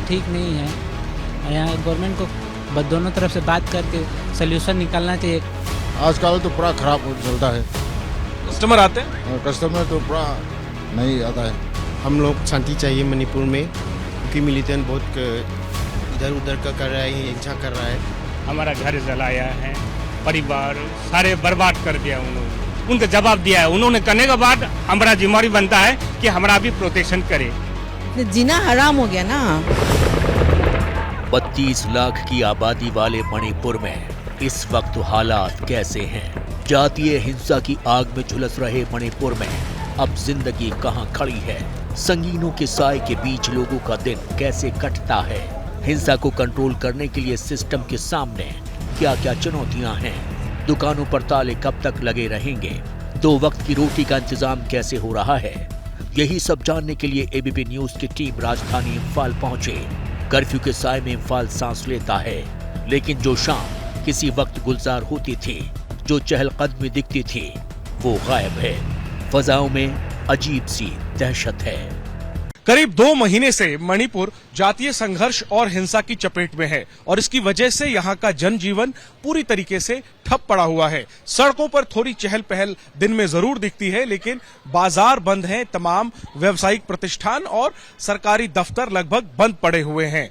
ठीक नहीं है। यहाँ गवर्नमेंट को दोनों तरफ से बात करके सल्यूशन निकालना चाहिए। आजकल तो पूरा खराब चलता है। कस्टमर आते हैं, कस्टमर तो पूरा नहीं आता है। हम लोग शांति चाहिए मणिपुर में, क्योंकि मिलिटेंट बहुत इधर उधर का कर रहा है, हिंसा कर रहा है। हमारा घर जलाया है, परिवार सारे बर्बाद कर दिया उन्होंने। उनका जवाब दिया है, उन्होंने करने के बाद हमारा जिम्मेदारी बनता है कि हमारा भी प्रोटेक्शन करे। जीना हराम हो गया ना। 32 लाख की आबादी वाले मणिपुर में इस वक्त हालात कैसे हैं? जातीय हिंसा की आग में झुलस रहे मणिपुर में अब जिंदगी कहां खड़ी है? संगीनों के साए के बीच लोगों का दिन कैसे कटता है? हिंसा को कंट्रोल करने के लिए सिस्टम के सामने क्या क्या चुनौतियां हैं? दुकानों पर ताले कब तक लगे रहेंगे? 2 वक्त की रोटी का इंतजाम कैसे हो रहा है? यही सब जानने के लिए एबीपी न्यूज की टीम राजधानी इम्फाल पहुंचे। कर्फ्यू के साए में इम्फाल सांस लेता है, लेकिन जो शाम किसी वक्त गुलजार होती थी, जो चहलकदमी दिखती थी, वो गायब है। फजाओं में अजीब सी दहशत है। करीब 2 महीने से मणिपुर जातीय संघर्ष और हिंसा की चपेट में है और इसकी वजह से यहाँ का जनजीवन पूरी तरीके से ठप पड़ा हुआ है। सड़कों पर थोड़ी चहल पहल दिन में जरूर दिखती है, लेकिन बाजार बंद हैं, तमाम व्यावसायिक प्रतिष्ठान और सरकारी दफ्तर लगभग बंद पड़े हुए हैं।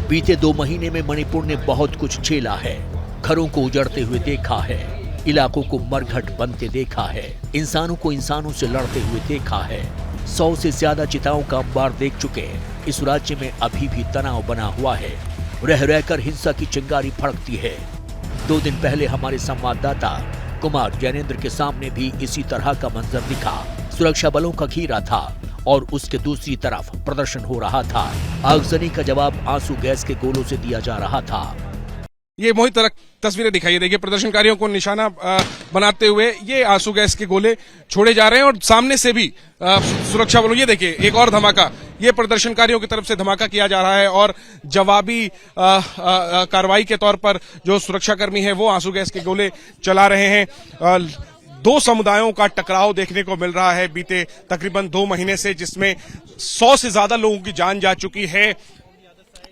बीते 2 महीने में मणिपुर ने बहुत कुछ झेला है। घरों को उजड़ते हुए देखा है, इलाकों को मरघट बनते देखा है, इंसानों को इंसानों से लड़ते हुए देखा है। 100 से ज्यादा चिताओं का अंबार देख चुके इस राज्य में अभी भी तनाव बना हुआ है। रह रहकर हिंसा की चिंगारी भड़कती है। 2 दिन पहले हमारे संवाददाता कुमार जैनेन्द्र के सामने भी इसी तरह का मंजर दिखा। सुरक्षा बलों का घेरा था और उसके दूसरी तरफ प्रदर्शन हो रहा था। आगजनी का जवाब आंसू गैस के गोलों से दिया जा रहा था। ये मोहित तस्वीरें दिखाई, देखिए प्रदर्शनकारियों को निशाना बनाते हुए ये आंसू गैस के गोले छोड़े जा रहे हैं और सामने से भी सुरक्षा बलों, ये देखिए एक और धमाका, ये प्रदर्शनकारियों की तरफ से धमाका किया जा रहा है और जवाबी कार्रवाई के तौर पर जो सुरक्षाकर्मी है वो आंसू गैस के गोले चला रहे हैं। 2 समुदायों का टकराव देखने को मिल रहा है बीते तकरीबन 2 महीने से, जिसमें 100 से ज्यादा लोगों की जान जा चुकी है।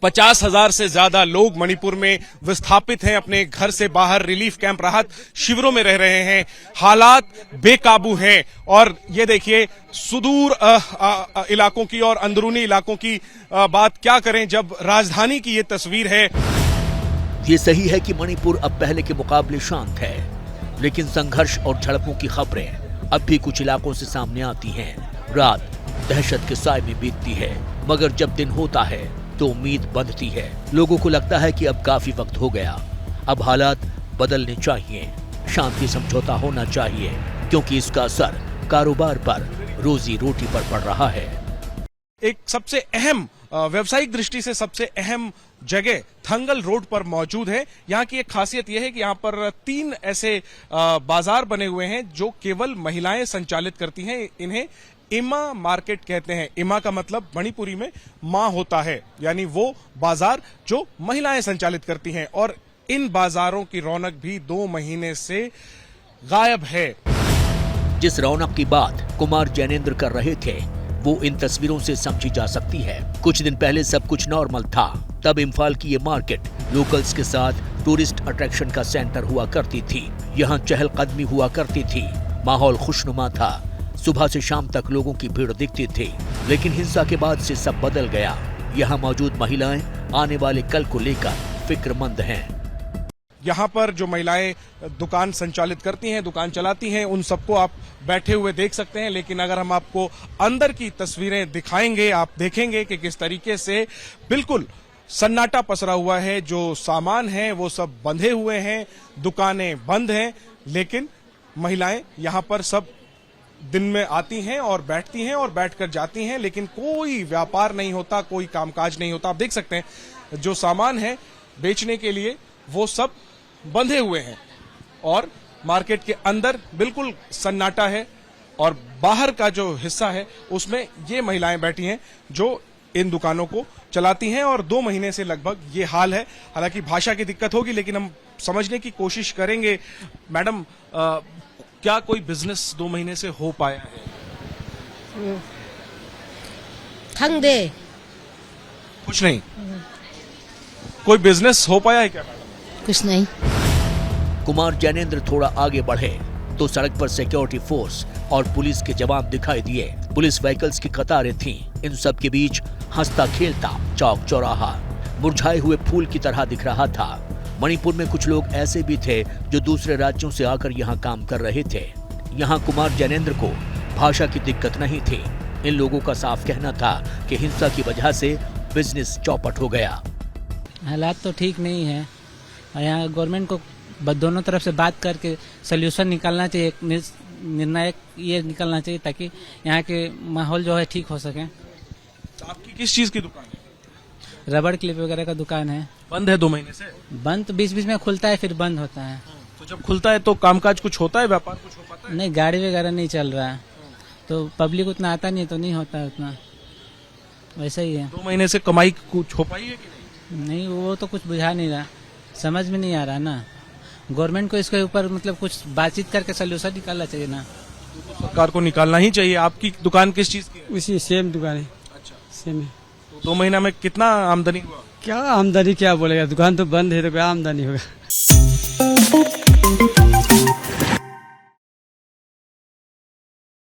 50,000 से ज्यादा लोग मणिपुर में विस्थापित हैं, अपने घर से बाहर रिलीफ कैंप, राहत शिविरों में रह रहे हैं। हालात बेकाबू हैं और ये देखिए सुदूर इलाकों की और अंदरूनी इलाकों की बात क्या करें जब राजधानी की ये तस्वीर है। ये सही है कि मणिपुर अब पहले के मुकाबले शांत है, लेकिन संघर्ष और झड़पों की खबरें अब भी कुछ इलाकों से सामने आती हैं। रात दहशत के साए में बीतती है, मगर जब दिन होता है तो उम्मीद बंधती है। लोगों को लगता है कि अब काफी वक्त हो गया, अब हालात बदलने चाहिए, शांति समझौता होना चाहिए, क्योंकि इसका असर कारोबार पर, रोजी रोटी पर पड़ रहा है। एक सबसे अहम व्यावसायिक दृष्टि से सबसे अहम जगह थंगल रोड पर मौजूद है। यहाँ की एक खासियत यह है कि यहाँ पर 3 ऐसे बाजार बने हुए हैं जो केवल महिलाएं संचालित करती हैं। इन्हें इमा मार्केट कहते हैं। इमा का मतलब मणिपुरी में मां होता है, यानी वो बाजार जो महिलाएं संचालित करती हैं और इन बाजारों की रौनक भी 2 महीने से गायब है। जिस रौनक की बात कुमार जैनेन्द्र कर रहे थे वो इन तस्वीरों से समझी जा सकती है। कुछ दिन पहले सब कुछ नॉर्मल था, तब इम्फाल की ये मार्केट लोकल्स के साथ टूरिस्ट अट्रैक्शन का सेंटर हुआ करती थी। यहाँ चहलकदमी हुआ करती थी, माहौल खुशनुमा था, सुबह से शाम तक लोगों की भीड़ दिखती थी। लेकिन हिंसा के बाद से सब बदल गया। यहाँ मौजूद महिलाएं आने वाले कल को लेकर फिक्रमंद हैं। यहाँ पर जो महिलाएं दुकान संचालित करती हैं, दुकान चलाती हैं, उन सबको आप बैठे हुए देख सकते हैं। लेकिन अगर हम आपको अंदर की तस्वीरें दिखाएंगे, आप देखेंगे कि किस तरीके से बिल्कुल सन्नाटा पसरा हुआ है। जो सामान है वो सब बंधे हुए हैं, दुकानें बंद हैं, लेकिन महिलाएं यहाँ पर सब दिन में आती हैं और बैठती हैं और बैठकर जाती हैं, लेकिन कोई व्यापार नहीं होता, कोई कामकाज नहीं होता। आप देख सकते हैं जो सामान है बेचने के लिए वो सब बंधे हुए हैं और मार्केट के अंदर बिल्कुल सन्नाटा है और बाहर का जो हिस्सा है उसमें ये महिलाएं बैठी हैं जो इन दुकानों को चलाती हैं और 2 महीने से लगभग ये हाल है। हालांकि भाषा की दिक्कत होगी, लेकिन हम समझने की कोशिश करेंगे। मैडम, क्या कोई बिजनेस 2 महीने से हो पाया है? खंगदे कुछ नहीं। कोई बिजनेस हो पाया है क्या मैडम? कुछ नहीं। कुमार जैनेंद्र थोड़ा आगे बढ़े तो सड़क पर सिक्योरिटी फोर्स और पुलिस के जवान दिखाई दिए। पुलिस व्हीकल्स की कतारें थीं। इन सब के बीच हंसता खेलता चौक चौराहा मुरझाए हुए फूल की तरह दिख रहा था। मणिपुर में कुछ लोग ऐसे भी थे जो दूसरे राज्यों से आकर यहाँ काम कर रहे थे। यहाँ कुमार जैनेंद्र को भाषा की दिक्कत नहीं थी। इन लोगों का साफ कहना था कि हिंसा की वजह से बिजनेस चौपट हो गया। हालात तो ठीक नहीं है और यहाँ गवर्नमेंट को दोनों तरफ से बात करके सल्यूशन निकालना चाहिए। एक निर्णायक ये निकलना चाहिए ताकि यहाँ के माहौल जो है ठीक हो सके। तो आपकी किस चीज की दुकान है? रबड़ क्लिप वगैरह का दुकान है। बंद है 2 महीने से? बंद तो बीच बीच में खुलता है फिर बंद होता है। तो जब खुलता है तो कामकाज कुछ होता है, व्यापार कुछ हो पाता है? नहीं, गाड़ी वगैरह नहीं चल रहा है तो पब्लिक उतना आता नहीं है तो नहीं होता है उतना, वैसा ही है। 2 महीने से कमाई कुछ हो पाई है कि नहीं, वो तो कुछ बुझा नहीं रहा, समझ में नहीं आ रहा ना। गवर्नमेंट को इसके ऊपर मतलब कुछ बातचीत करके सल्यूशन निकालना चाहिए ना। सरकार को निकालना ही चाहिए। आपकी दुकान किस चीज की है? उसी सेम दुकान है। अच्छा, सेम है। तो 2 महीना में कितना आमदनी हुआ? क्या आमदनी क्या बोलेगा, दुकान तो बंद है तो क्या आमदनी होगा।